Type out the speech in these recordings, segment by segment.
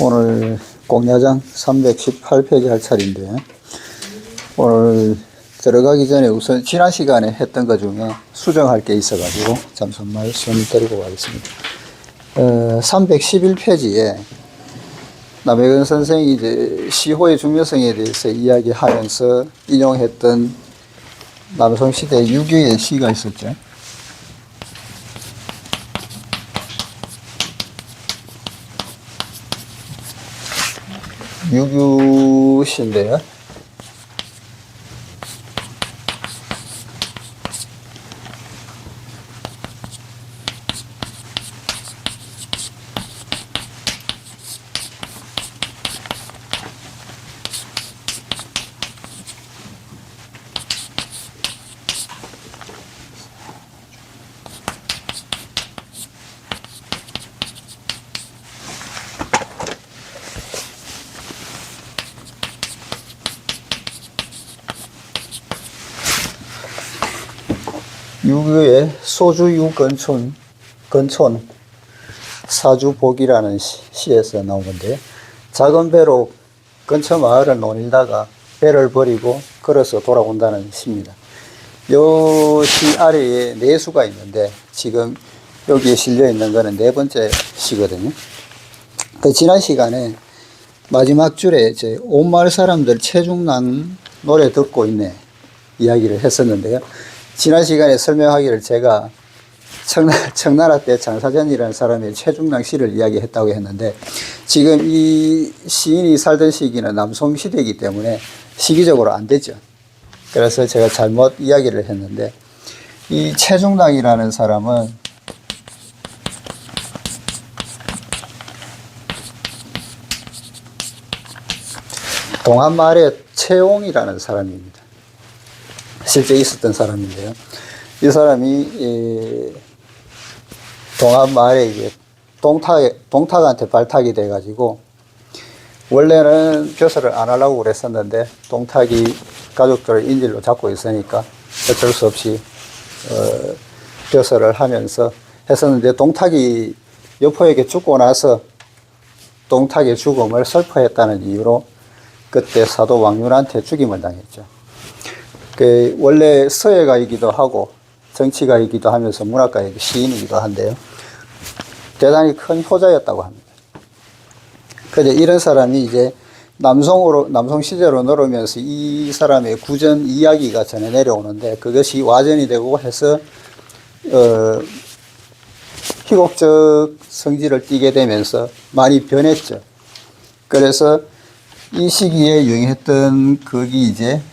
오늘 공야장 318페이지 할 차례인데, 오늘 들어가기 전에 우선 지난 시간에 했던 것 중에 수정할 게 있어가지고 잠시만 손 들고 가겠습니다. 311페이지에 남해근 선생이 이제 시호의 중요성에 대해서 이야기하면서 인용했던 남성시대 유교의 시가 있었죠. 유교시인데요. 유교의 소주유건촌 사주복이라는 시에서 나온 건데, 작은 배로 근처 마을을 노닐다가 배를 버리고 걸어서 돌아온다는 시입니다. 이 시 아래에 네 수가 있는데 지금 여기에 실려 있는 거는 네 번째 시거든요. 지난 시간에 마지막 줄에 이제 온 마을 사람들 체중난 노래 듣고 있네 이야기를 했었는데요. 지난 시간에 설명하기를 제가 청나라 때 장사전이라는 사람의 최중랑 시를 이야기했다고 했는데, 지금 이 시인이 살던 시기는 남송시대이기 때문에 시기적으로 안 되죠. 그래서 제가 잘못 이야기를 했는데, 이 최중랑이라는 사람은 동한마을의 최옹이라는 사람입니다. 실제 있었던 사람인데요. 이 사람이 동한마을에 이제 동탁한테 발탁이 돼가지고, 원래는 벼슬을 안 하려고 그랬었는데 동탁이 가족들을 인질로 잡고 있으니까 어쩔 수 없이 벼슬을 하면서 했었는데, 동탁이 여포에게 죽고 나서 동탁의 죽음을 슬퍼했다는 이유로 그때 사도 왕윤한테 죽임을 당했죠. 원래 서예가이기도 하고 정치가이기도 하면서 문학가이기도 시인이기도 한데요. 대단히 큰 효자였다고 합니다. 그런데 이런 사람이 이제 남송 시대로 넘어오면서 이 사람의 구전 이야기가 전해 내려오는데, 그것이 와전이 되고 해서 희곡적 성질을 띠게 되면서 많이 변했죠. 그래서 이 시기에 유행했던 극이 이제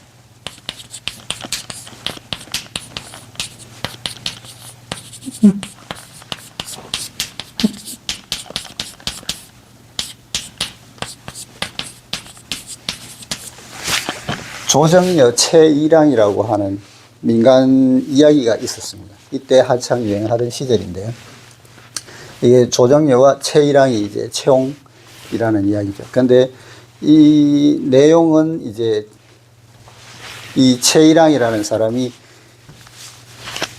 조정여 최일랑이라고 하는 민간 이야기가 있었습니다. 이때 한창 유행하던 시절인데요. 이게 조정여와 최일랑이 이제 채옹이라는 이야기죠. 그런데 이 내용은 이제 이 최일랑이라는 사람이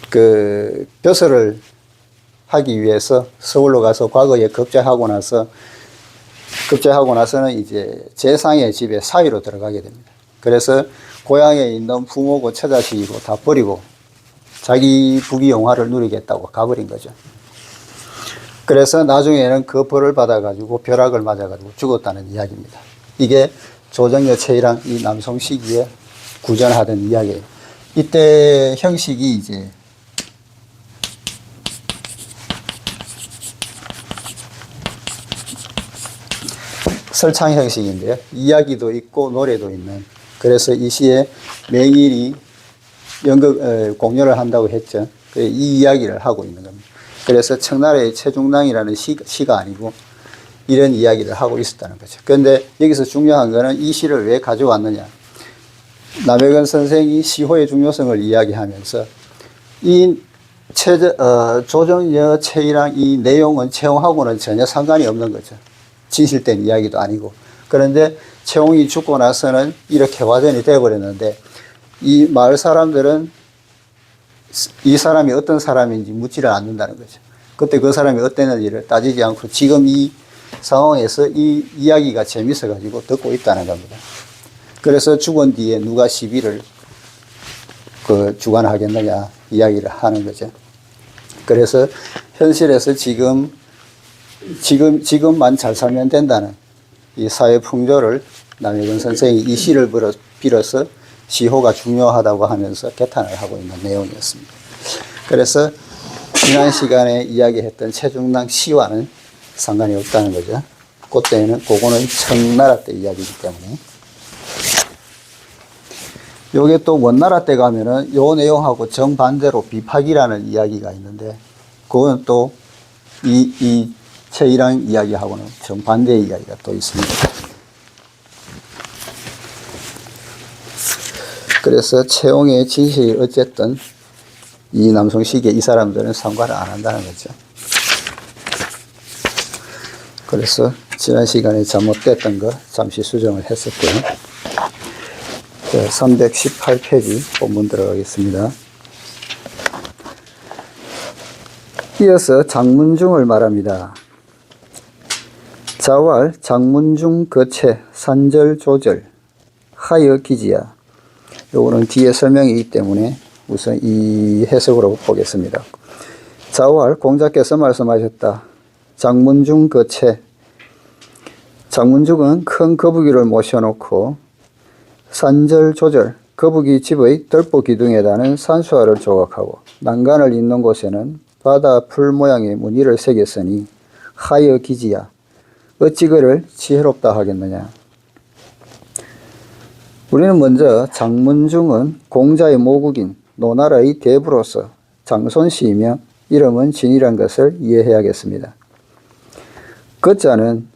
그 벼슬을 하기 위해서 서울로 가서 과거에 급제하고 나서는 이제 재상의 집에 사위로 들어가게 됩니다. 그래서 고향에 있는 부모고 처자식이고 다 버리고 자기 부귀영화를 누리겠다고 가버린 거죠. 그래서 나중에는 그 벌을 받아가지고 벼락을 맞아가지고 죽었다는 이야기입니다. 이게 조정여 최일랑 이 남송 시기에 구전하던 이야기예요. 이때 형식이 이제 설창 형식인데요. 이야기도 있고 노래도 있는, 그래서 이 시에 맹일이 공연을 한다고 했죠. 이 이야기를 하고 있는 겁니다. 그래서 청나라의 최중랑이라는 시가 아니고 이런 이야기를 하고 있었다는 거죠. 그런데 여기서 중요한 거는 이 시를 왜 가져왔느냐. 남해근 선생이 시호의 중요성을 이야기하면서 이 조정여 최일랑 이 내용은 채옹하고는 전혀 상관이 없는 거죠. 진실된 이야기도 아니고. 그런데 채옹이 죽고 나서는 이렇게 와전이 되어버렸는데, 이 마을 사람들은 이 사람이 어떤 사람인지 묻지를 않는다는 거죠. 그때 그 사람이 어땠는지를 따지지 않고 지금 이 상황에서 이 이야기가 재밌어가지고 듣고 있다는 겁니다. 그래서 죽은 뒤에 누가 시비를 주관하겠느냐 이야기를 하는 거죠. 그래서 현실에서 지금만 잘 살면 된다는 이 사회 풍조를 남해근 선생이 이 시를 빌어서 시호가 중요하다고 하면서 개탄을 하고 있는 내용이었습니다. 그래서 지난 시간에 이야기했던 최중랑 시와는 상관이 없다는 거죠. 그거는 청나라 때 이야기이기 때문에. 요게 또 원나라 때 가면은 요 내용하고 정반대로 비파기라는 이야기가 있는데, 그건 또 이 최일왕 이야기하고는 정반대의 이야기가 또 있습니다. 그래서 최홍의 진실이 어쨌든 이 남송시기에 이 사람들은 상관을 안 한다는 거죠. 그래서 지난 시간에 잘못됐던 거 잠시 수정을 했었고요. 318페이지 본문 들어가겠습니다. 이어서 장문중을 말합니다. 자왈 장문중 거체 산절조절 하여 기지야. 요거는 뒤에 설명이 있기 때문에 우선 이 해석으로 보겠습니다. 자왈 공자께서 말씀하셨다. 장문중 거체, 장문중은 큰 거북이를 모셔놓고 산절조절, 거북이 집의 덜보 기둥에다는 산수화를 조각하고 난간을 잇는 곳에는 바다 풀 모양의 무늬를 새겼으니 하여 기지야. 어찌 그를 지혜롭다 하겠느냐. 우리는 먼저 장문중은 공자의 모국인 노나라의 대부로서 장손씨이며 이름은 진이란 것을 이해해야겠습니다. 거자는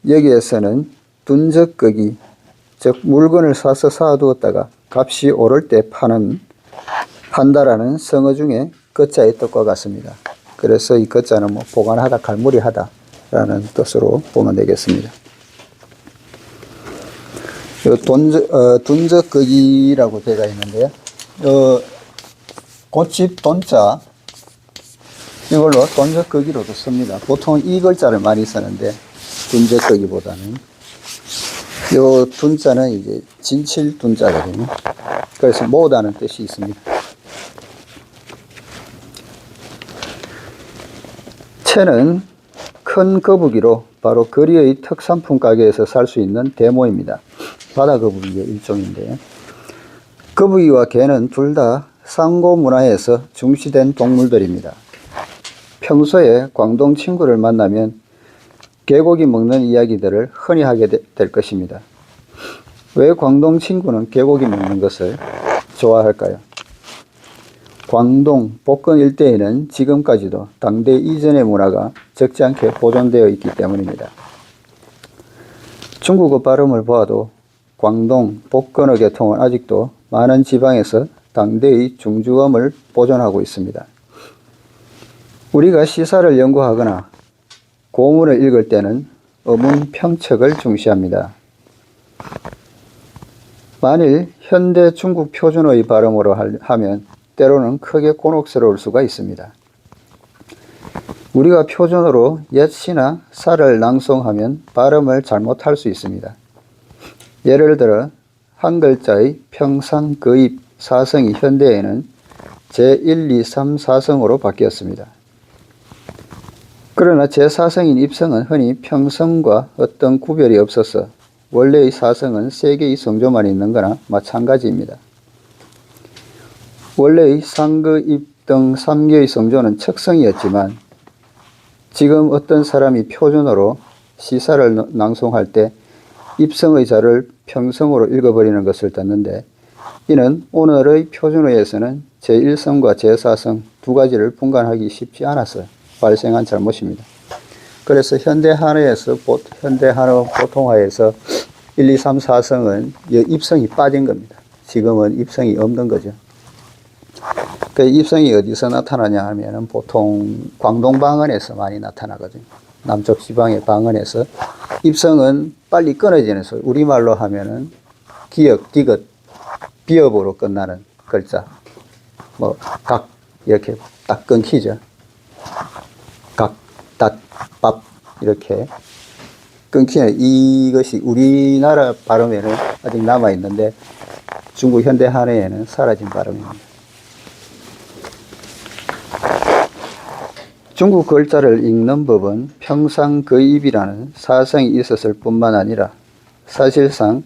여기에서는 둔적거기, 즉 물건을 사서 쌓아두었다가 값이 오를 때 판다라는 성어 중에 거자의 뜻과 같습니다. 그래서 이 거자는 보관하다, 갈무리하다 라는 뜻으로 보면 되겠습니다. 둔적거기라고 되어 있는데요. 고집 돈자, 이걸로 돈적거기로도 씁니다. 보통 이 글자를 많이 쓰는데, 둔적거기보다는. 요 둔자는 이제 진칠 둔자거든요. 그래서 모으다는 뜻이 있습니다. 채는 큰 거북이로 바로 거리의 특산품 가게에서 살 수 있는 대모입니다. 바다 거북이의 일종인데요. 거북이와 개는 둘 다 상고 문화에서 중시된 동물들입니다. 평소에 광동 친구를 만나면 개고기 먹는 이야기들을 흔히 하게 될 것입니다. 왜 광동 친구는 개고기 먹는 것을 좋아할까요? 광동, 복건 일대에는 지금까지도 당대 이전의 문화가 적지 않게 보존되어 있기 때문입니다. 중국어 발음을 보아도 광동, 복건어 계통은 아직도 많은 지방에서 당대의 중주음을 보존하고 있습니다. 우리가 시사를 연구하거나 고문을 읽을 때는 어문 평척을 중시합니다. 만일 현대 중국 표준어의 발음으로 하면 때로는 크게 곤혹스러울 수가 있습니다. 우리가 표준어로 옛 시나 사를 낭송하면 발음을 잘못할 수 있습니다. 예를 들어 한 글자의 평상, 거입, 사성이 현대에는 제1, 2, 3, 4성으로 바뀌었습니다. 그러나 제4성인 입성은 흔히 평성과 어떤 구별이 없어서 원래의 사성은 3개의 성조만 있는 거나 마찬가지입니다. 원래의 상거, 입 등 3개의 성조는 척성이었지만 지금 어떤 사람이 표준어로 시사를 낭송할 때 입성의 자를 평성으로 읽어버리는 것을 듣는데, 이는 오늘의 표준어에서는 제1성과 제4성 두 가지를 분간하기 쉽지 않아서 발생한 잘못입니다. 그래서 현대 한어에서 현대 한어 보통화에서 1, 2, 3, 4성은 입성이 빠진 겁니다. 지금은 입성이 없는 거죠. 그 입성이 어디서 나타나냐 하면은 보통 광동 방언에서 많이 나타나거든요. 남쪽 지방의 방언에서 입성은 빨리 끊어지는 소리. 우리말로 하면은 기역, 디귿, 비읍으로 끝나는 글자. 각 이렇게 딱 끊기죠. 각, 닷, 밥, 이렇게 끊기는, 이것이 우리나라 발음에는 아직 남아있는데 중국 현대 한어에는 사라진 발음입니다. 중국 글자를 읽는 법은 평상거입이라는 사성이 있었을 뿐만 아니라 사실상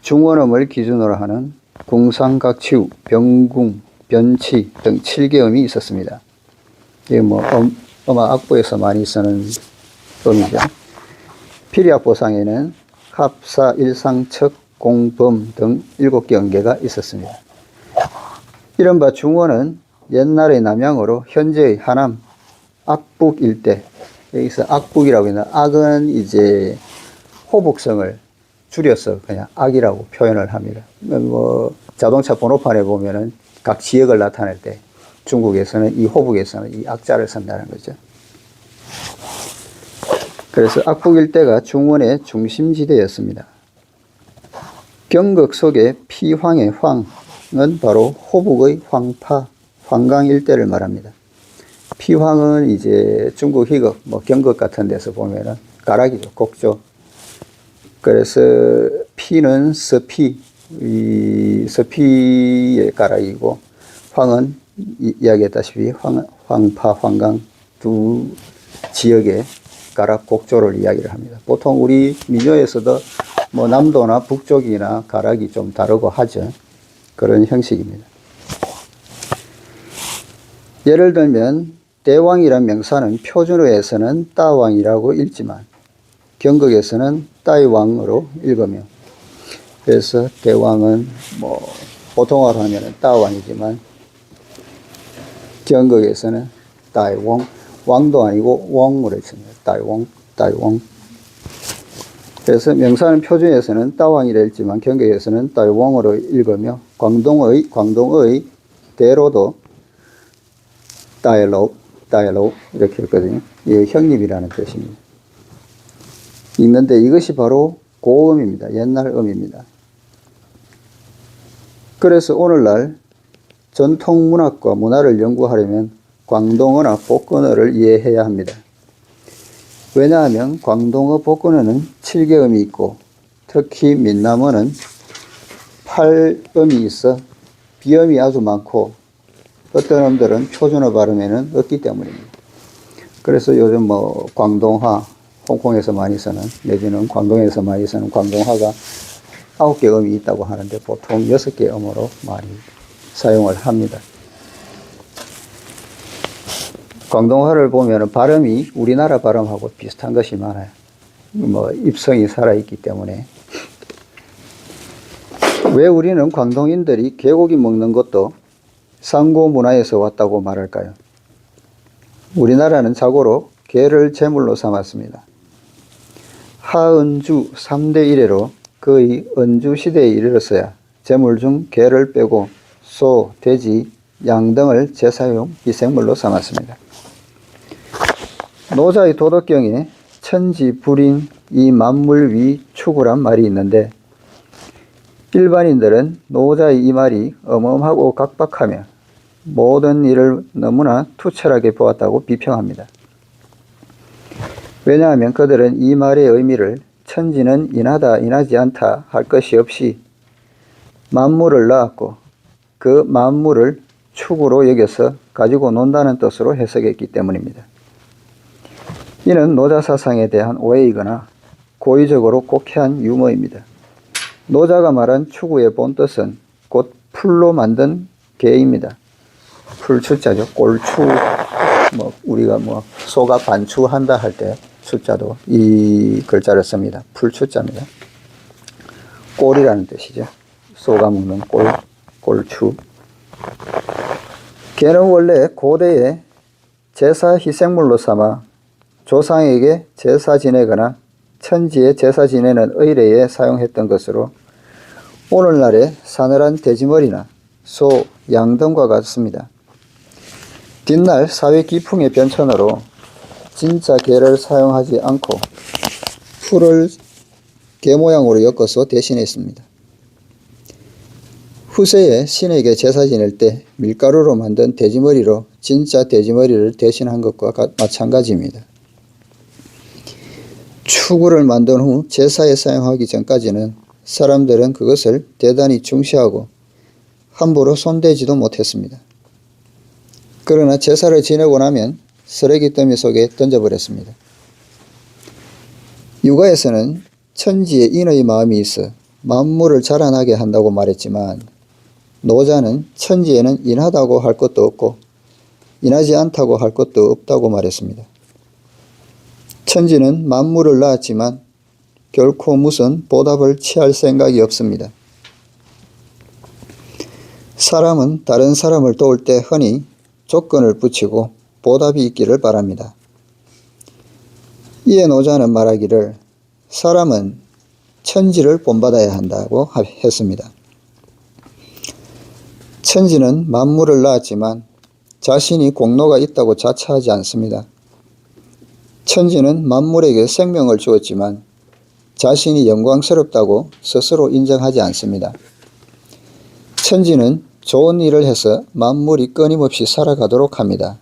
중원음을 기준으로 하는 궁상각치우, 병궁, 변치 등 7개음이 있었습니다. 이게 뭐 음악 악보에서 많이 쓰는 음이죠. 피리악보상에는 합사, 일상, 척, 공, 범 등 7개 음계가 있었습니다. 이른바 중원은 옛날의 남양어로 현재의 하남, 악북 일대, 여기서 악북이라고 있는, 악은 이제 호북성을 줄여서 그냥 악이라고 표현을 합니다. 뭐 자동차 번호판에 보면은 각 지역을 나타낼 때 중국에서는 이 호북에서는 이 악자를 쓴다는 거죠. 그래서 악북 일대가 중원의 중심지대였습니다. 경극 속의 피황의 황은 바로 호북의 황파, 황강 일대를 말합니다. 피황은 이제 중국 희극, 뭐 경극 같은 데서 보면은 가락이죠, 곡조. 그래서 피는 서피, 이 서피의 가락이고, 황은 이야기했다시피 황파, 황강 두 지역의 가락 곡조를 이야기를 합니다. 보통 우리 민요에서도 뭐 남도나 북쪽이나 가락이 좀 다르고 하죠. 그런 형식입니다. 예를 들면 대왕이란 명사는 표준어에서는 따왕이라고 읽지만 경극에서는 따이왕으로 읽으며, 그래서 대왕은 뭐 보통어로 하면 따왕이지만 경극에서는 따이왕, 왕도 아니고 왕으로 읽습니다. 따이왕, 따이왕. 그래서 명사는 표준에서는 따왕이라 읽지만 경극에서는 따이왕으로 읽으며, 광동의 대로도 따이로 이렇게 읽거든요. 이 형님이라는 뜻입니다. 읽는데 이것이 바로 고음입니다. 옛날 음입니다. 그래서 오늘날 전통문학과 문화를 연구하려면 광동어나 복근어를 이해해야 합니다. 왜냐하면 광동어, 복근어는 7개음이 있고 특히 민남어는 8음이 있어 비음이 아주 많고 어떤 음들은 표준어 발음에는 없기 때문입니다. 그래서 요즘 뭐 광동화, 홍콩에서 많이 쓰는, 내지는 광동에서 많이 쓰는 광동화가 9개 음이 있다고 하는데 보통 6개 음으로 많이 사용을 합니다. 광동화를 보면 발음이 우리나라 발음하고 비슷한 것이 많아요. 뭐 입성이 살아있기 때문에. 왜 우리는 광동인들이 개고기 먹는 것도 상고 문화에서 왔다고 말할까요? 우리나라는 자고로 개를 제물로 삼았습니다. 하은주 3대 1회로 거의 은주 시대에 이르렀어야 제물 중 개를 빼고 소, 돼지, 양 등을 제사용 희생물로 삼았습니다. 노자의 도덕경에 천지, 불인, 이 만물 위 추구란 말이 있는데 일반인들은 노자의 이 말이 어마어마하고 각박하며 모든 일을 너무나 투철하게 보았다고 비평합니다. 왜냐하면 그들은 이 말의 의미를 천지는 인하다, 인하지 않다 할 것이 없이 만물을 낳았고 그 만물을 축으로 여겨서 가지고 논다는 뜻으로 해석했기 때문입니다. 이는 노자 사상에 대한 오해이거나 고의적으로 곡해한 유머입니다. 노자가 말한 추구의 본뜻은 곧 풀로 만든 개입니다. 풀추자죠. 꼴추, 뭐 우리가 뭐 소가 반추한다 할 때 추자도 이 글자를 씁니다. 풀추자입니다. 꼴이라는 뜻이죠. 소가 먹는 꼴추. 개는 원래 고대에 제사 희생물로 삼아 조상에게 제사 지내거나 천지에 제사 지내는 의례에 사용했던 것으로 오늘날의 사늘한 돼지머리나 소, 양 등과 같습니다. 뒷날 사회 기풍의 변천으로 진짜 개를 사용하지 않고 풀을 개 모양으로 엮어서 대신했습니다. 후세에 신에게 제사 지낼 때 밀가루로 만든 돼지머리로 진짜 돼지머리를 대신한 것과 마찬가지입니다. 추구를 만든 후 제사에 사용하기 전까지는 사람들은 그것을 대단히 중시하고 함부로 손대지도 못했습니다. 그러나 제사를 지내고 나면 쓰레기 더미 속에 던져버렸습니다. 육아에서는 천지에 인의 마음이 있어 만물을 자라나게 한다고 말했지만, 노자는 천지에는 인하다고 할 것도 없고 인하지 않다고 할 것도 없다고 말했습니다. 천지는 만물을 낳았지만 결코 무슨 보답을 취할 생각이 없습니다. 사람은 다른 사람을 도울 때 흔히 조건을 붙이고 보답이 있기를 바랍니다. 이에 노자는 말하기를 사람은 천지를 본받아야 한다고 했습니다. 천지는 만물을 낳았지만 자신이 공로가 있다고 자처하지 않습니다. 천지는 만물에게 생명을 주었지만 자신이 영광스럽다고 스스로 인정하지 않습니다. 천지는 좋은 일을 해서 만물이 끊임없이 살아가도록 합니다.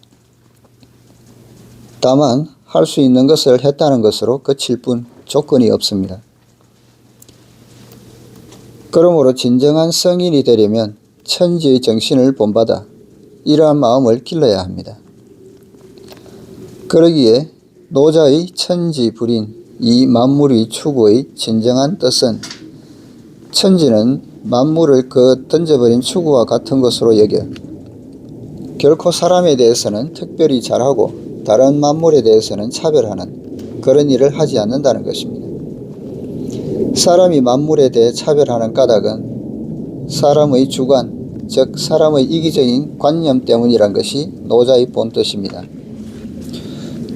다만 할 수 있는 것을 했다는 것으로 그칠 뿐 조건이 없습니다. 그러므로 진정한 성인이 되려면 천지의 정신을 본받아 이러한 마음을 길러야 합니다. 그러기에 노자의 천지불인 이 만물의 추구의 진정한 뜻은 천지는 만물을 그 던져버린 추구와 같은 것으로 여겨 결코 사람에 대해서는 특별히 잘하고 다른 만물에 대해서는 차별하는 그런 일을 하지 않는다는 것입니다. 사람이 만물에 대해 차별하는 까닭은 사람의 주관, 즉 사람의 이기적인 관념 때문이란 것이 노자의 본뜻입니다.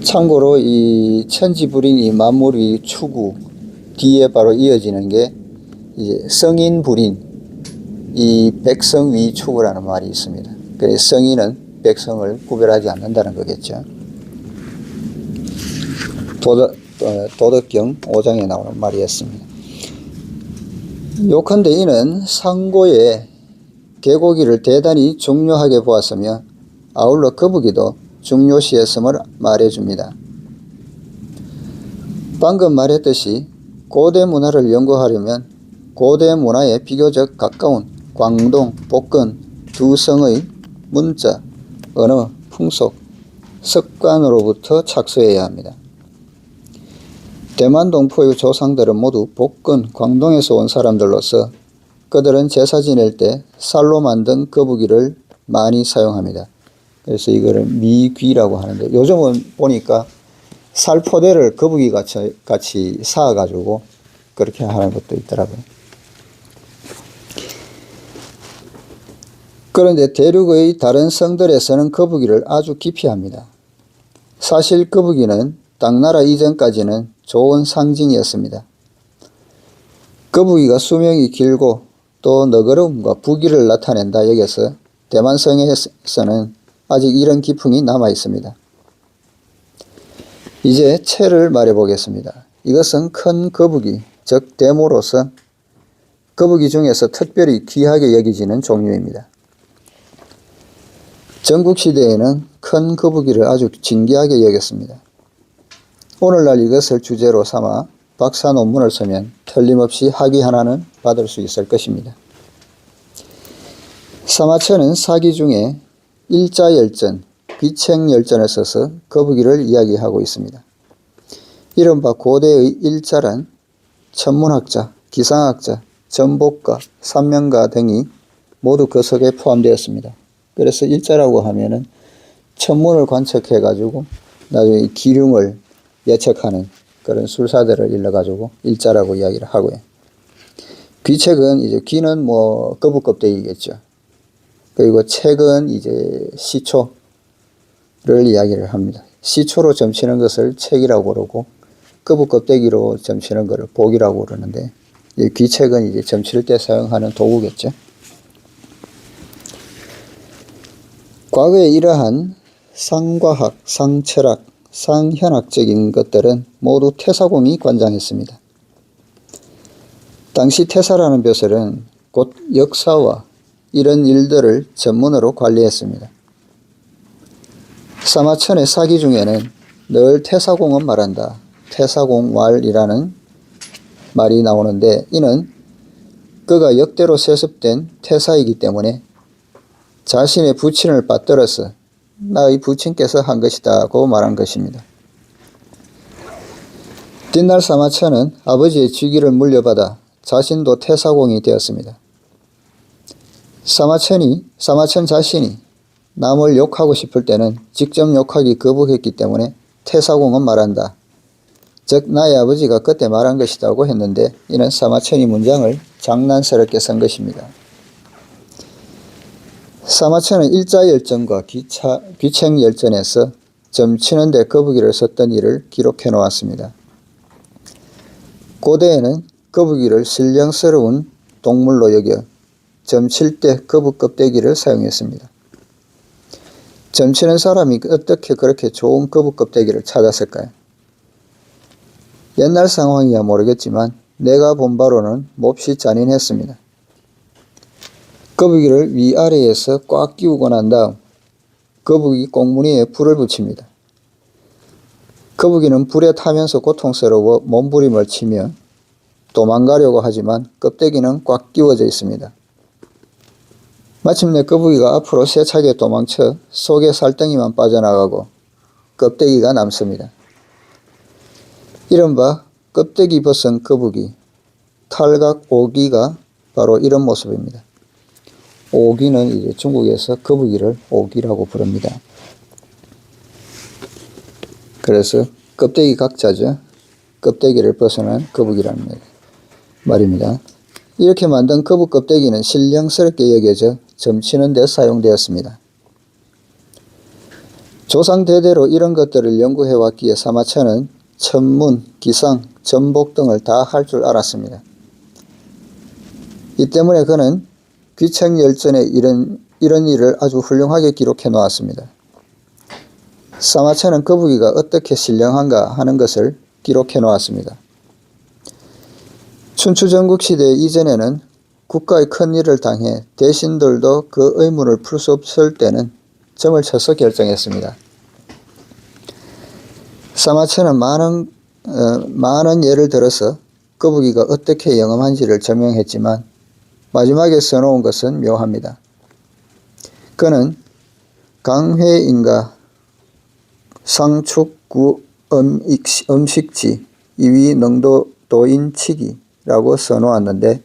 참고로 이 천지불인 이 만물의 추구 뒤에 바로 이어지는 게 이제 성인불인 이 백성위 추구라는 말이 있습니다. 그래서 성인은 백성을 구별하지 않는다는 거겠죠. 도덕경 5장에 나오는 말이었습니다. 요컨대 이는 상고의 개고기를 대단히 중요하게 보았으며 아울러 거북이도 중요시했음을 말해줍니다. 방금 말했듯이 고대 문화를 연구하려면 고대 문화에 비교적 가까운 광동, 복근 두 성의 문자, 언어, 풍속, 습관으로부터 착수해야 합니다. 대만 동포의 조상들은 모두 복근, 광동에서 온 사람들로서 그들은 제사 지낼 때 쌀로 만든 거북이를 많이 사용합니다. 그래서 이거를 미귀라고 하는데, 요즘은 보니까 살포대를 거북이 같이 사가지고 그렇게 하는 것도 있더라고요. 그런데 대륙의 다른 성들에서는 거북이를 아주 기피합니다. 사실 거북이는 당나라 이전까지는 좋은 상징이었습니다. 거북이가 수명이 길고 또 너그러움과 부귀를 나타낸다 여겨서 대만성에서는 아직 이런 기풍이 남아 있습니다. 이제 채를 말해 보겠습니다. 이것은 큰 거북이, 즉 대모로서 거북이 중에서 특별히 귀하게 여기지는 종류입니다. 전국시대에는 큰 거북이를 아주 진귀하게 여겼습니다. 오늘날 이것을 주제로 삼아 박사 논문을 쓰면 틀림없이 학위 하나는 받을 수 있을 것입니다. 사마천은 사기 중에 일자열전, 귀책열전을 써서 거북이를 이야기하고 있습니다. 이른바 고대의 일자란 천문학자, 기상학자, 전복가, 산명가 등이 모두 그 속에 포함되었습니다. 그래서 일자라고 하면은 천문을 관측해 가지고 나중에 기륭을 예측하는 그런 술사들을 일러가지고 일자라고 이야기를 하고요. 귀책은 이제 귀는 뭐 거북 껍데기겠죠. 그리고 책은 이제 시초를 이야기를 합니다. 시초로 점치는 것을 책이라고 그러고 거북 껍데기로 점치는 것을 복이라고 그러는데, 이 귀책은 이제 점칠 때 사용하는 도구겠죠. 과거에 이러한 상과학, 상철학, 상현학적인 것들은 모두 태사공이 관장했습니다. 당시 태사라는 벼슬은 곧 역사와 이런 일들을 전문으로 관리했습니다. 사마천의 사기 중에는 늘 태사공은 말한다, 태사공왈이라는 말이 나오는데, 이는 그가 역대로 세습된 태사이기 때문에 자신의 부친을 받들어서 나의 부친께서 한 것이다고 말한 것입니다. 뒷날 사마천은 아버지의 직위를 물려받아 자신도 태사공이 되었습니다. 사마천 자신이 남을 욕하고 싶을 때는 직접 욕하기 거부했기 때문에 태사공은 말한다. 즉 나의 아버지가 그때 말한 것이라고 했는데, 이는 사마천이 문장을 장난스럽게 쓴 것입니다. 사마천은 일자열전과 귀책열전에서 점치는 데 거북이를 썼던 일을 기록해 놓았습니다. 고대에는 거북이를 신령스러운 동물로 여겨 점칠 때 거북 껍데기를 사용했습니다. 점치는 사람이 어떻게 그렇게 좋은 거북 껍데기를 찾았을까요? 옛날 상황이야 모르겠지만 내가 본 바로는 몹시 잔인했습니다. 거북이를 위아래에서 꽉 끼우고 난 다음 거북이 꽁무니에 불을 붙입니다. 거북이는 불에 타면서 고통스러워 몸부림을 치며 도망가려고 하지만 껍데기는 꽉 끼워져 있습니다. 마침내 거북이가 앞으로 세차게 도망쳐 속의 살덩이만 빠져나가고 껍데기가 남습니다. 이른바 껍데기 벗은 거북이, 탈각 오기가 바로 이런 모습입니다. 오기는 이제 중국에서 거북이를 오기라고 부릅니다. 그래서 껍데기 각자죠. 껍데기를 벗어난 거북이라는 말입니다. 이렇게 만든 거북 껍데기는 신령스럽게 여겨져 점치는 데 사용되었습니다. 조상 대대로 이런 것들을 연구해 왔기에 사마천은 천문, 기상, 전복 등을 다 할 줄 알았습니다. 이 때문에 그는 귀책열전에 이런 일을 아주 훌륭하게 기록해 놓았습니다. 사마천은 거북이가 어떻게 신령한가 하는 것을 기록해 놓았습니다. 춘추전국시대 이전에는 국가의 큰 일을 당해 대신들도 그 의문을 풀 수 없을 때는 점을 쳐서 결정했습니다. 사마천은 많은 예를 들어서 거북이가 어떻게 영험한지를 증명했지만 마지막에 써놓은 것은 묘합니다. 그는 강회인가 상축구 음식지 이위 능도도인치기라고 써놓았는데,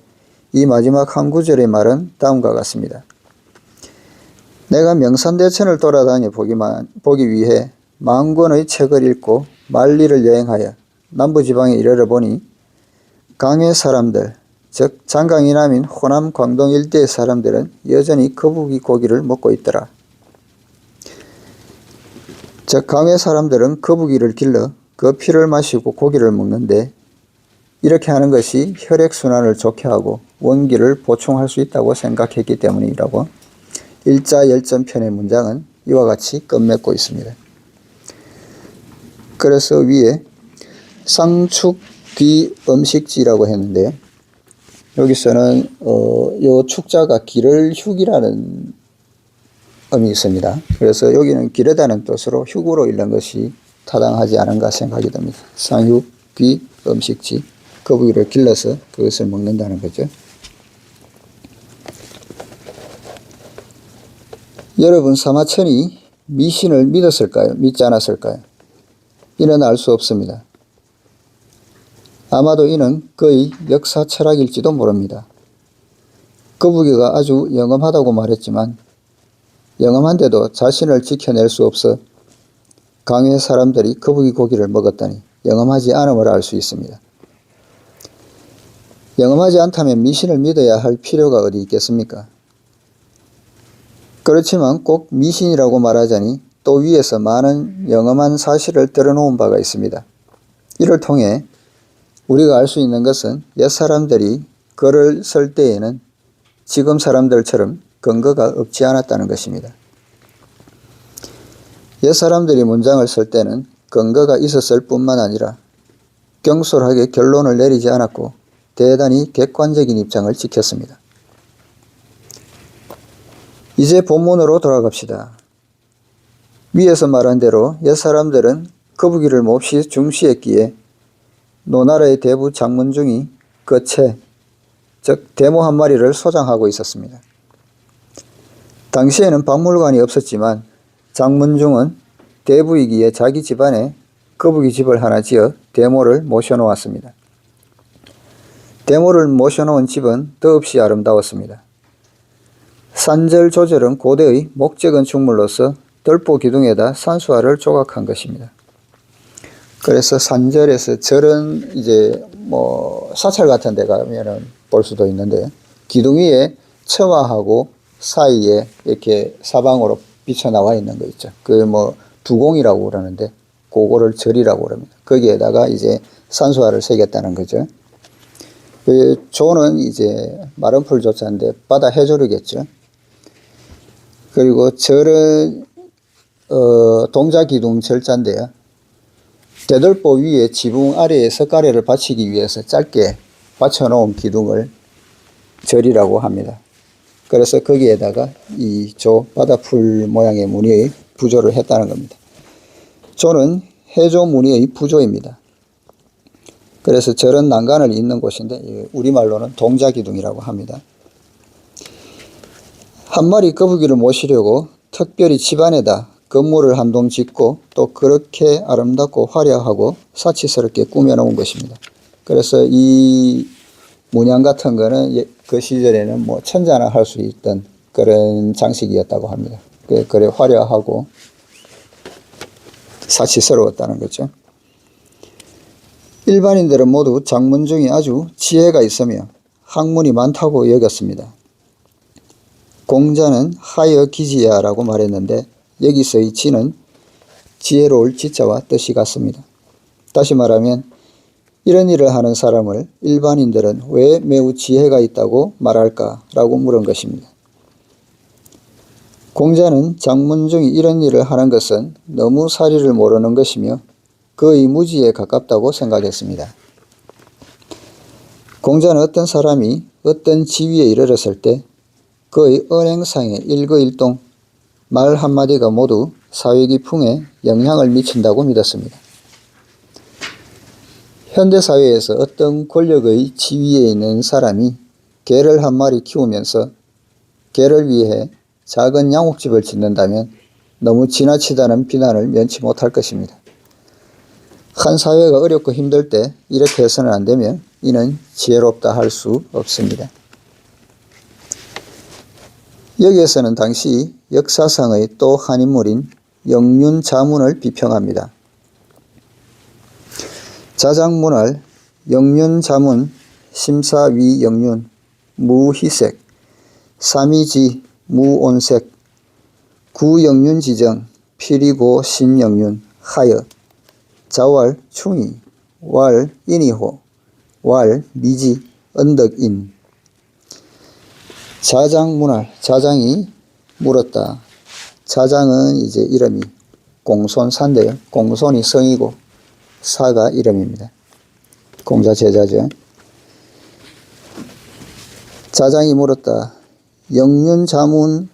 이 마지막 한 구절의 말은 다음과 같습니다. 내가 명산대천을 돌아다녀 보기 위해 만권의 책을 읽고 만리를 여행하여 남부지방에 이르러 보니 강의 사람들, 즉 장강 이남인 호남 광동 일대의 사람들은 여전히 거북이 고기를 먹고 있더라. 즉 강의 사람들은 거북이를 길러 그 피를 마시고 고기를 먹는데, 이렇게 하는 것이 혈액순환을 좋게 하고 원기를 보충할 수 있다고 생각했기 때문이라고 일자열전편의 문장은 이와 같이 끝맺고 있습니다. 그래서 위에 상축귀 음식지라고 했는데요. 여기서는 요 축자가 기를 휴기라는 의미 있습니다. 그래서 여기는 기르다는 뜻으로 휴구로 읽는 것이 타당하지 않은가 생각이 듭니다. 상육귀 음식지, 거북이를 길러서 그것을 먹는다는 거죠. 여러분, 사마천이 미신을 믿었을까요? 믿지 않았을까요? 이는 알 수 없습니다. 아마도 이는 그의 역사 철학일지도 모릅니다. 거북이가 아주 영험하다고 말했지만 영험한데도 자신을 지켜낼 수 없어 강의 사람들이 거북이 고기를 먹었다니 영험하지 않음을 알 수 있습니다. 영험하지 않다면 미신을 믿어야 할 필요가 어디 있겠습니까? 그렇지만 꼭 미신이라고 말하자니 또 위에서 많은 영험한 사실을 들어놓은 바가 있습니다. 이를 통해 우리가 알 수 있는 것은 옛사람들이 글을 쓸 때에는 지금 사람들처럼 근거가 없지 않았다는 것입니다. 옛사람들이 문장을 쓸 때는 근거가 있었을 뿐만 아니라 경솔하게 결론을 내리지 않았고 대단히 객관적인 입장을 지켰습니다. 이제 본문으로 돌아갑시다. 위에서 말한 대로 옛사람들은 거북이를 몹시 중시했기에 노나라의 대부 장문중이 거체, 즉 대모 한 마리를 소장하고 있었습니다. 당시에는 박물관이 없었지만 장문중은 대부이기에 자기 집안에 거북이 집을 하나 지어 대모를 모셔놓았습니다. 대모를 모셔놓은 집은 더없이 아름다웠습니다. 산절 조절은 고대의 목재 건축물로서 덜보 기둥에다 산수화를 조각한 것입니다. 그래서 산절에서 절은 이제 사찰 같은 데 가면은 볼 수도 있는데 기둥 위에 처마하고 사이에 이렇게 사방으로 비쳐 나와 있는 거 있죠. 그 두공이라고 그러는데 그거를 절이라고 그럽니다. 거기에다가 이제 산수화를 새겼다는 거죠. 그 조는 이제 마른 풀 조자인데 바다 해조류겠죠. 그리고 절은 동자기둥 절자인데요. 대들보 위에 지붕 아래에 석가래를 받치기 위해서 짧게 받쳐놓은 기둥을 절이라고 합니다. 그래서 거기에다가 이 조 바다풀 모양의 무늬의 부조를 했다는 겁니다. 조는 해조 무늬의 부조입니다. 그래서 절은 난간을 잇는 곳인데 우리말로는 동자기둥이라고 합니다. 한 마리 거북이를 모시려고 특별히 집안에다 건물을 한 동 짓고 또 그렇게 아름답고 화려하고 사치스럽게 꾸며놓은 것입니다. 그래서 이 문양 같은 거는 그 시절에는 천자나 할 수 있던 그런 장식이었다고 합니다. 그래 화려하고 사치스러웠다는 거죠. 일반인들은 모두 장문중이 아주 지혜가 있으며 학문이 많다고 여겼습니다. 공자는 하여 기지야라고 말했는데 여기서의 지는 지혜로울 지자와 뜻이 같습니다. 다시 말하면 이런 일을 하는 사람을 일반인들은 왜 매우 지혜가 있다고 말할까라고 물은 것입니다. 공자는 장문중이 이런 일을 하는 것은 너무 사리를 모르는 것이며 그의 무지에 가깝다고 생각했습니다. 공자는 어떤 사람이 어떤 지위에 이르렀을 때 그의 언행상의 일거일동, 말 한마디가 모두 사회기풍에 영향을 미친다고 믿었습니다. 현대사회에서 어떤 권력의 지위에 있는 사람이 개를 한 마리 키우면서 개를 위해 작은 양옥집을 짓는다면 너무 지나치다는 비난을 면치 못할 것입니다. 한 사회가 어렵고 힘들 때 이렇게 해서는 안 되면 이는 지혜롭다 할 수 없습니다. 여기에서는 당시 역사상의 또 한 인물인 영륜자문을 비평합니다. 자장문할 영륜자문 심사위 영륜 무희색 삼이지 무온색 구영륜지정 필이고 신영륜 하여 자왈 충이 왈 인이호 왈 미지 언덕인. 자장문할, 자장이 물었다. 자장은 이제 이름이 공손사인데요. 공손이 성이고 사가 이름입니다. 공자 제자죠. 자장이 물었다. 영륜자문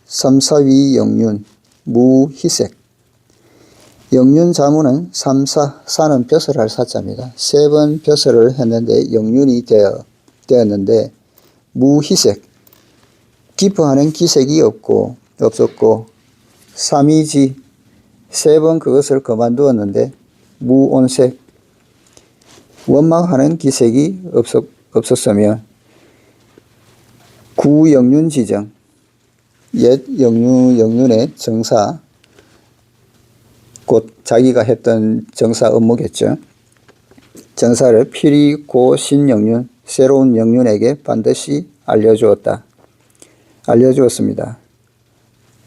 삼사위 영륜 무희색. 영륜자문은 삼사, 사는 벼슬할 사자입니다. 3번 벼슬을 했는데 영륜이 되었는데 무희색, 기뻐하는 기색이 없었고 삼이지, 3번 그것을 그만두었는데 무온색, 원망하는 기색이 없었으며 구영륜지정, 옛 영륜의 정사, 곧 자기가 했던 정사 업무겠죠. 정사를 필히 고 신영륜, 새로운 영륜에게 반드시 알려주었습니다.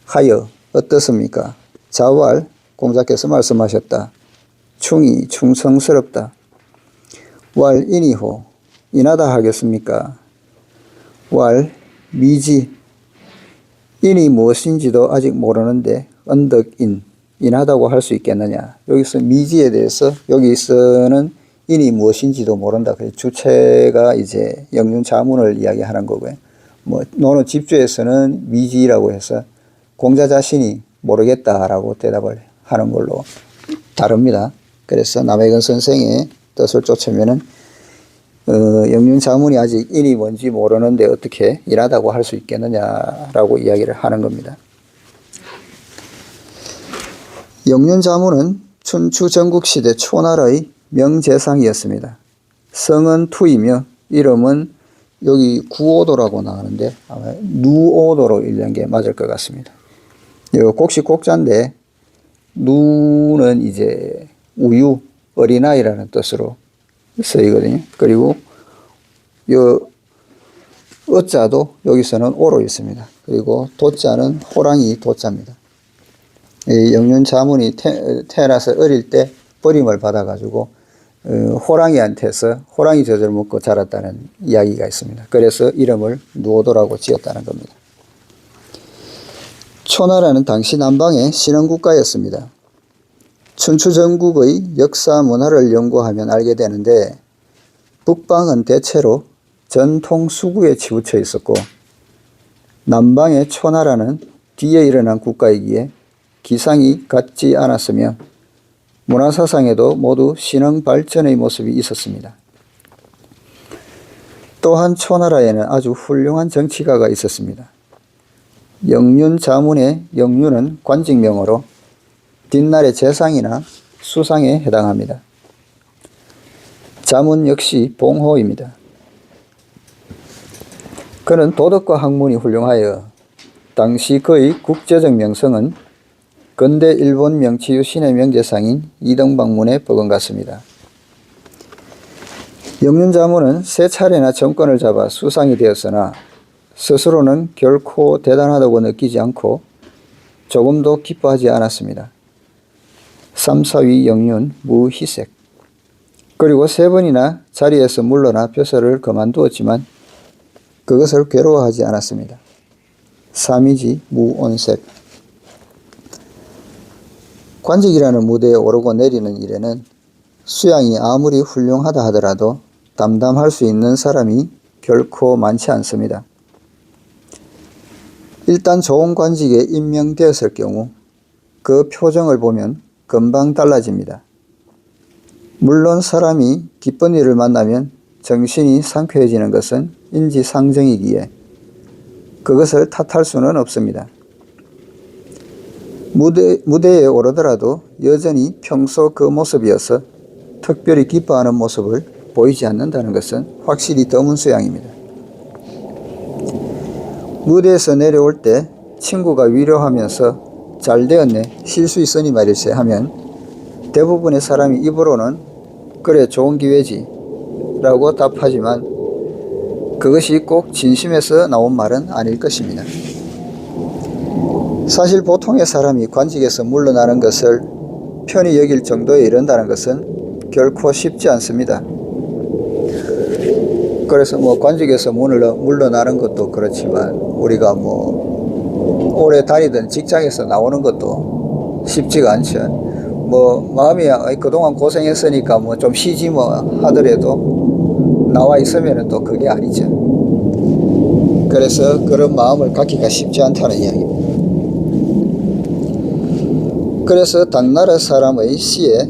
하여 어떻습니까? 자왈, 공자께서 말씀하셨다. 충이 충성스럽다. 왈 인이호, 인하다 하겠습니까? 왈 미지, 인이 무엇인지도 아직 모르는데 언덕인, 인하다고 할 수 있겠느냐. 여기서 미지에 대해서 여기서는 인이 무엇인지도 모른다. 주체가 이제 영륜자문을 이야기하는 거고요. 노는 집주에서는 미지라고 해서 공자 자신이 모르겠다라고 대답을 하는 걸로 다릅니다. 그래서 남해근 선생의 뜻을 쫓으면은 영륜 자문이 아직 인이 뭔지 모르는데 어떻게 일하다고 할 수 있겠느냐라고 이야기를 하는 겁니다. 영륜 자문은 춘추 전국시대 초나라의 명재상이었습니다. 성은 투이며 이름은 여기 구오도라고 나오는데 아마 누오도로 읽는 게 맞을 것 같습니다. 요 곡식곡자인데 누는 이제 우유, 어린아이라는 뜻으로 쓰이거든요. 그리고 요 어자도 여기서는 오로 있습니다. 그리고 도자는 호랑이 도자입니다. 이 영륜 자문이 태어나서 어릴 때 버림을 받아가지고 호랑이한테서 호랑이 젖을 먹고 자랐다는 이야기가 있습니다. 그래서 이름을 누오도라고 지었다는 겁니다. 초나라는 당시 남방의 신흥국가였습니다. 춘추 전국의 역사 문화를 연구하면 알게 되는데 북방은 대체로 전통 수구에 치우쳐 있었고 남방의 초나라는 뒤에 일어난 국가이기에 기상이 같지 않았으며 문화사상에도 모두 신흥 발전의 모습이 있었습니다. 또한 초나라에는 아주 훌륭한 정치가가 있었습니다. 영륜 자문의 영륜은 관직명어로 뒷날의 재상이나 수상에 해당합니다. 자문 역시 봉호입니다. 그는 도덕과 학문이 훌륭하여 당시 그의 국제적 명성은 근대 일본 명치유 신의 명재상인 이등박문에 버금갔습니다. 영륜 자문은 세 차례나 정권을 잡아 수상이 되었으나 스스로는 결코 대단하다고 느끼지 않고 조금도 기뻐하지 않았습니다. 삼사위 영륜 무희색. 그리고 세 번이나 자리에서 물러나 벼슬을 그만두었지만 그것을 괴로워하지 않았습니다. 삼이지 무온색. 관직이라는 무대에 오르고 내리는 일에는 수양이 아무리 훌륭하다 하더라도 담담할 수 있는 사람이 결코 많지 않습니다. 일단 좋은 관직에 임명되었을 경우 그 표정을 보면 금방 달라집니다. 물론 사람이 기쁜 일을 만나면 정신이 상쾌해지는 것은 인지상정이기에 그것을 탓할 수는 없습니다. 무대에 오르더라도 여전히 평소 그 모습이어서 특별히 기뻐하는 모습을 보이지 않는다는 것은 확실히 드문 수양입니다. 무대에서 내려올 때 친구가 위로하면서 잘 되었네, 쉴 수 있으니 말일세 하면 대부분의 사람이 입으로는 그래 좋은 기회지 라고 답하지만 그것이 꼭 진심에서 나온 말은 아닐 것입니다. 사실 보통의 사람이 관직에서 물러나는 것을 편히 여길 정도에 이른다는 것은 결코 쉽지 않습니다. 그래서 관직에서 물러나는 것도 그렇지만 우리가 오래 다니던 직장에서 나오는 것도 쉽지가 않죠. 마음이 그동안 고생했으니까 좀 쉬지 하더라도 나와 있으면 또 그게 아니죠. 그래서 그런 마음을 갖기가 쉽지 않다는 이야기입니다. 그래서 당나라 사람의 시에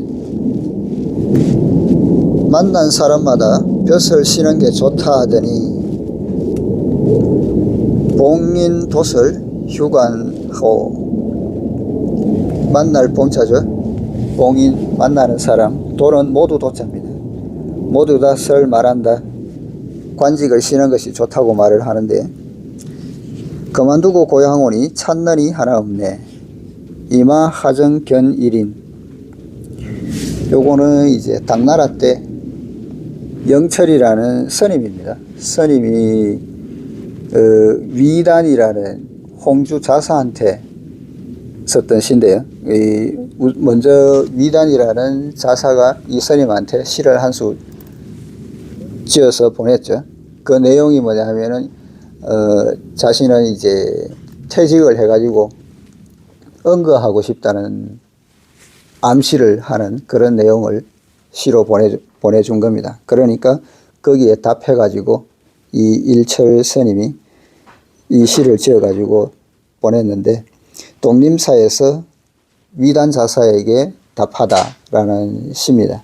만난 사람마다 벼슬 쉬는 게 좋다 하더니 봉인 도슬 휴관호 만날 봉자죠. 봉인 만나는 사람, 도는 모두 도자입니다. 모두 다 설 말한다. 관직을 쉬는 것이 좋다고 말을 하는데 그만두고 고향 오니 찾느니 하나 없네. 이마 하정 견일인. 요거는 이제 당나라 때 영철이라는 스님입니다. 스님이 위단이라는 홍주 자사한테 썼던 시인데요. 먼저 위단이라는 자사가 이 스님한테 시를 한 수 지어서 보냈죠. 그 내용이 뭐냐 하면은 자신은 이제 퇴직을 해가지고 응거하고 싶다는 암시를 하는 그런 내용을 시로 보내준 겁니다. 그러니까 거기에 답해가지고 이 일철 스님이 이 시를 지어가지고 보냈는데 독림사에서 위단 자사에게 답하다라는 시입니다.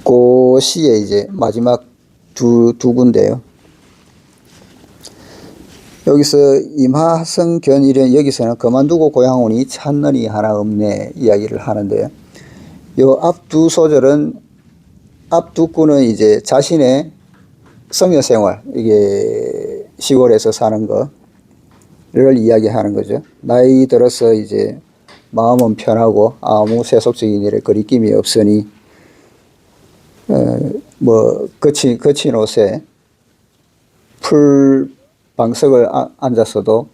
그 시의 이제 마지막 두 군데요. 여기서 임하성 견일은 여기서는 그만두고 고향 오니 찾느니 하나 없네 이야기를 하는데요. 요 앞 두 소절은 앞 두 구는 이제 자신의 성여 생활, 이게 시골에서 사는 거를 이야기하는 거죠. 나이 들어서 이제 마음은 편하고 아무 세속적인 일에 거리낌이 없으니 거친 옷에 풀 방석을 앉았어도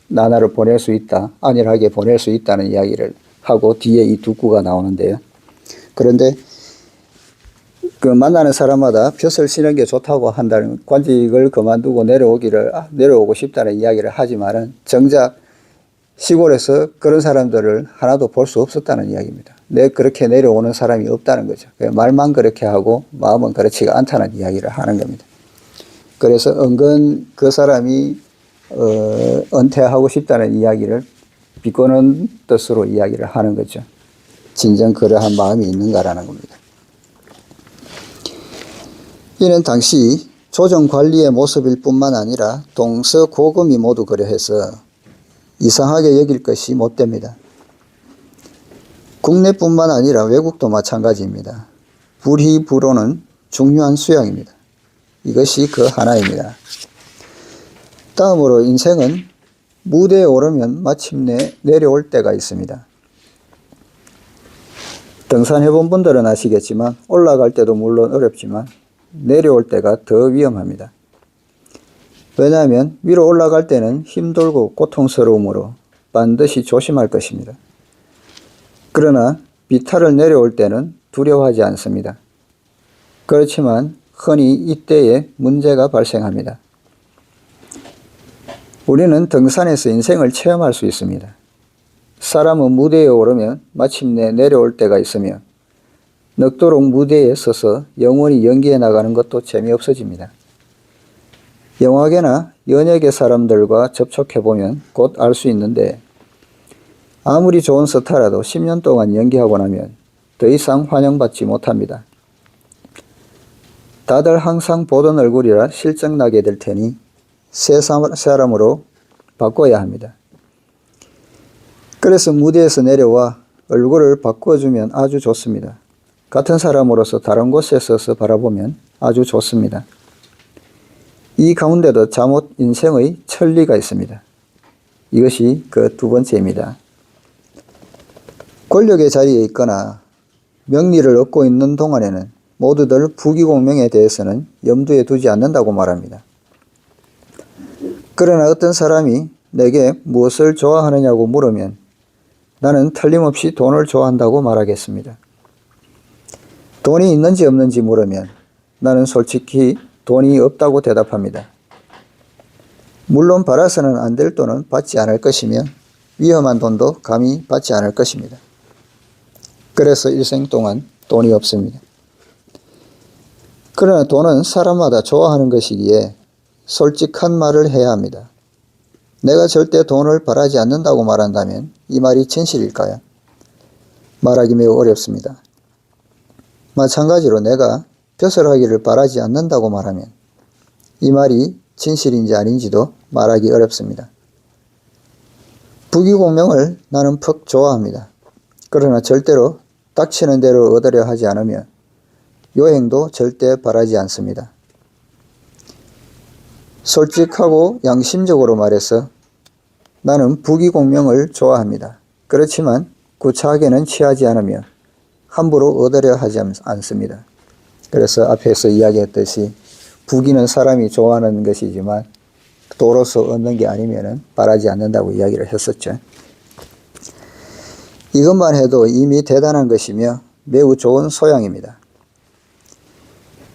나날을 보낼 수 있다, 안일하게 보낼 수 있다는 이야기를 하고 뒤에 이 두 구가 나오는데요. 그런데 그 만나는 사람마다 벼슬 치는 게 좋다고 한다는, 관직을 그만두고 내려오고 싶다는 이야기를 하지만은 정작 시골에서 그런 사람들을 하나도 볼 수 없었다는 이야기입니다. 그렇게 내려오는 사람이 없다는 거죠. 말만 그렇게 하고 마음은 그렇지가 않다는 이야기를 하는 겁니다. 그래서 은근 그 사람이 은퇴하고 싶다는 이야기를 비꼬는 뜻으로 이야기를 하는 거죠. 진정 그러한 마음이 있는가라는 겁니다. 이는 당시 조정관리의 모습일 뿐만 아니라 동서고금이 모두 그러해서 이상하게 여길 것이 못 됩니다. 국내뿐만 아니라 외국도 마찬가지입니다. 불희불호는 중요한 수양입니다. 이것이 그 하나입니다. 다음으로 인생은 무대에 오르면 마침내 내려올 때가 있습니다. 등산해 본 분들은 아시겠지만 올라갈 때도 물론 어렵지만 내려올 때가 더 위험합니다. 왜냐하면 위로 올라갈 때는 힘들고 고통스러우므로 반드시 조심할 것입니다. 그러나 비탈을 내려올 때는 두려워하지 않습니다. 그렇지만 흔히 이때에 문제가 발생합니다. 우리는 등산에서 인생을 체험할 수 있습니다. 사람은 무대에 오르면 마침내 내려올 때가 있으며 넋도록 무대에 서서 영원히 연기해 나가는 것도 재미없어집니다. 영화계나 연예계 사람들과 접촉해보면 곧 알 수 있는데 아무리 좋은 스타라도 10년 동안 연기하고 나면 더 이상 환영받지 못합니다. 다들 항상 보던 얼굴이라 실증나게 될 테니 새 사람으로 바꿔야 합니다. 그래서 무대에서 내려와 얼굴을 바꿔주면 아주 좋습니다. 같은 사람으로서 다른 곳에 서서 바라보면 아주 좋습니다. 이 가운데도 잠옷 인생의 천리가 있습니다. 이것이 그 두 번째입니다. 권력의 자리에 있거나 명리를 얻고 있는 동안에는 모두들 부귀공명에 대해서는 염두에 두지 않는다고 말합니다. 그러나 어떤 사람이 내게 무엇을 좋아하느냐고 물으면 나는 틀림없이 돈을 좋아한다고 말하겠습니다. 돈이 있는지 없는지 물으면 나는 솔직히 돈이 없다고 대답합니다. 물론 받아서는 안 될 돈은 받지 않을 것이며 위험한 돈도 감히 받지 않을 것입니다. 그래서 일생 동안 돈이 없습니다. 그러나 돈은 사람마다 좋아하는 것이기에 솔직한 말을 해야 합니다. 내가 절대 돈을 바라지 않는다고 말한다면 이 말이 진실일까요? 말하기 매우 어렵습니다. 마찬가지로 내가 벼슬하기를 바라지 않는다고 말하면 이 말이 진실인지 아닌지도 말하기 어렵습니다. 부귀공명을 나는 퍽 좋아합니다. 그러나 절대로 닥치는 대로 얻으려 하지 않으며 요행도 절대 바라지 않습니다. 솔직하고 양심적으로 말해서 나는 부귀공명을 좋아합니다. 그렇지만 구차하게는 취하지 않으며 함부로 얻으려 하지 않습니다. 그래서 앞에서 이야기했듯이 부귀는 사람이 좋아하는 것이지만 도로서 얻는 게 아니면 바라지 않는다고 이야기를 했었죠. 이것만 해도 이미 대단한 것이며 매우 좋은 소양입니다.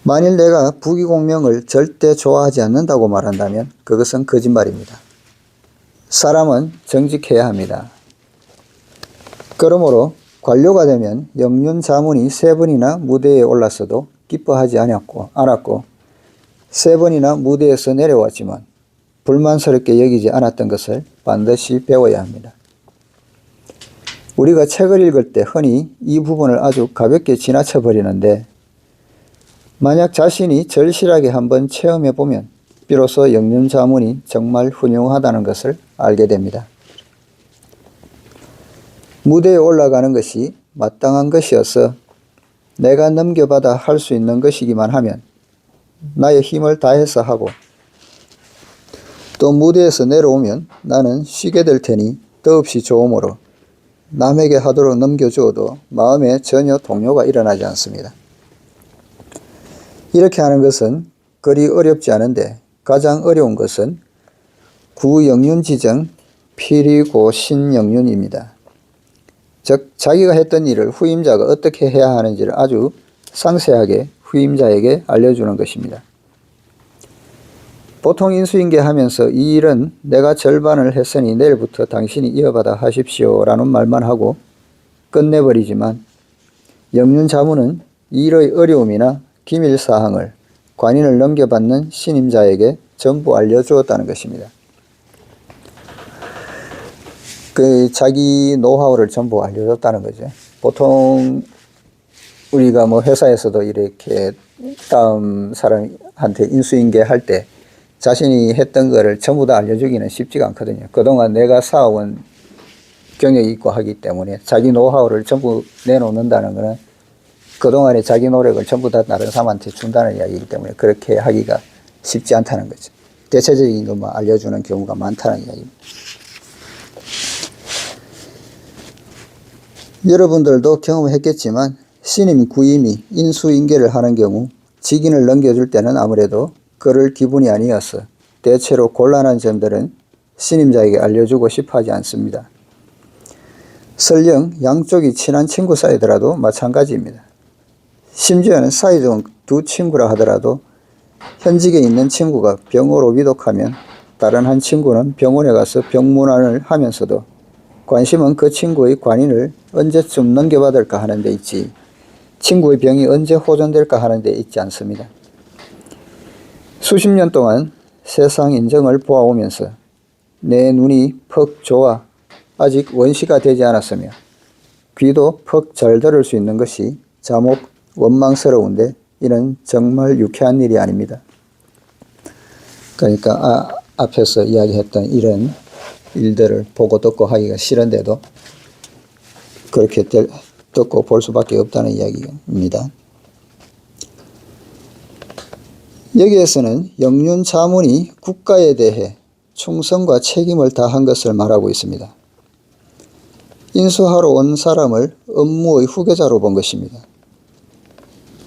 만일 내가 부귀공명을 절대 좋아하지 않는다고 말한다면 그것은 거짓말입니다. 사람은 정직해야 합니다. 그러므로 관료가 되면 영륜자문이 3번이나 무대에 올랐어도 기뻐하지 않았고 3번이나 무대에서 내려왔지만 불만스럽게 여기지 않았던 것을 반드시 배워야 합니다. 우리가 책을 읽을 때 흔히 이 부분을 아주 가볍게 지나쳐 버리는데 만약 자신이 절실하게 한번 체험해 보면 비로소 영륜자문이 정말 훌륭하다는 것을 알게 됩니다. 무대에 올라가는 것이 마땅한 것이어서 내가 넘겨받아 할 수 있는 것이기만 하면 나의 힘을 다해서 하고, 또 무대에서 내려오면 나는 쉬게 될 테니 더없이 좋으므로 남에게 하도록 넘겨주어도 마음에 전혀 동요가 일어나지 않습니다. 이렇게 하는 것은 그리 어렵지 않은데, 가장 어려운 것은 구영륜지정 필의고신영륜입니다. 즉 자기가 했던 일을 후임자가 어떻게 해야 하는지를 아주 상세하게 후임자에게 알려주는 것입니다. 보통 인수인계하면서 이 일은 내가 절반을 했으니 내일부터 당신이 이어받아 하십시오 라는 말만 하고 끝내버리지만, 영륜자문은 이 일의 어려움이나 기밀사항을 관인을 넘겨받는 신임자에게 전부 알려주었다는 것입니다. 그 자기 노하우를 전부 알려줬다는 거죠. 보통 우리가 뭐 회사에서도 이렇게 다음 사람한테 인수인계할 때 자신이 했던 거를 전부 다 알려주기는 쉽지가 않거든요. 그동안 내가 쌓아온 경력이 있고 하기 때문에 자기 노하우를 전부 내놓는다는 것은 그동안의 자기 노력을 전부 다 다른 사람한테 준다는 이야기이기 때문에 그렇게 하기가 쉽지 않다는 거죠. 대체적인 것만 알려주는 경우가 많다는 이야기입니다. 여러분들도 경험했겠지만 신임 구임이 인수인계를 하는 경우 직인을 넘겨줄 때는 아무래도 그럴 기분이 아니어서 대체로 곤란한 점들은 신임자에게 알려주고 싶어 하지 않습니다. 설령 양쪽이 친한 친구 사이더라도 마찬가지입니다. 심지어는 사이좋은 두 친구라 하더라도 현직에 있는 친구가 병으로 위독하면 다른 한 친구는 병원에 가서 병문안을 하면서도 관심은 그 친구의 관인을 언제쯤 넘겨받을까 하는 데 있지, 친구의 병이 언제 호전될까 하는 데 있지 않습니다. 수십 년 동안 세상 인정을 보아오면서 내 눈이 퍽 좋아 아직 원시가 되지 않았으며 귀도 퍽 잘 들을 수 있는 것이 자목 원망스러운데 이는 정말 유쾌한 일이 아닙니다. 그러니까 앞에서 이야기했던 이런 일들을 보고 듣고 하기가 싫은데도 그렇게 듣고 볼 수밖에 없다는 이야기입니다. 여기에서는 영륜자문이 국가에 대해 충성과 책임을 다한 것을 말하고 있습니다. 인수하러 온 사람을 업무의 후계자로 본 것입니다.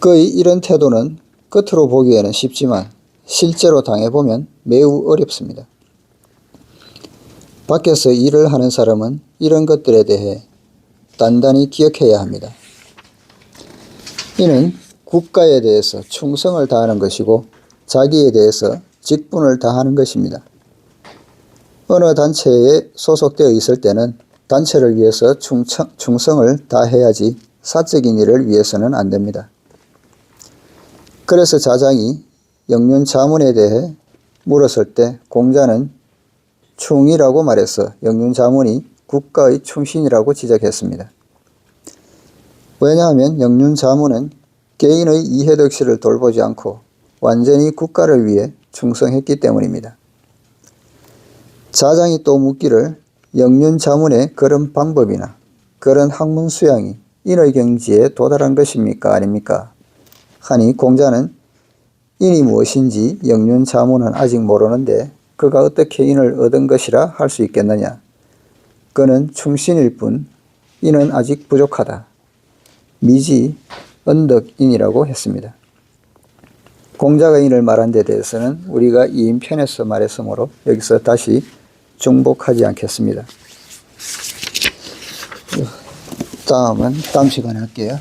그의 이런 태도는 겉으로 보기에는 쉽지만 실제로 당해보면 매우 어렵습니다. 밖에서 일을 하는 사람은 이런 것들에 대해 단단히 기억해야 합니다. 이는 국가에 대해서 충성을 다하는 것이고 자기에 대해서 직분을 다하는 것입니다. 어느 단체에 소속되어 있을 때는 단체를 위해서 충성을 다해야지 사적인 일을 위해서는 안 됩니다. 그래서 자장이 영륜자문에 대해 물었을 때 공자는 충이라고 말해서 영륜자문이 국가의 충신이라고 지적했습니다. 왜냐하면 영륜자문은 개인의 이해덕시를 돌보지 않고 완전히 국가를 위해 충성했기 때문입니다. 자장이 또 묻기를 영륜자문의 그런 방법이나 그런 학문 수양이 인의 경지에 도달한 것입니까 아닙니까? 하니 공자는 인이 무엇인지 영륜자문은 아직 모르는데 그가 어떻게 인을 얻은 것이라 할 수 있겠느냐. 그는 충신일 뿐 인은 아직 부족하다. 미지 언덕인이라고 했습니다. 공자가 인을 말한 데 대해서는 우리가 2인편에서 말했으므로 여기서 다시 중복하지 않겠습니다. 다음은 다음 시간에 할게요.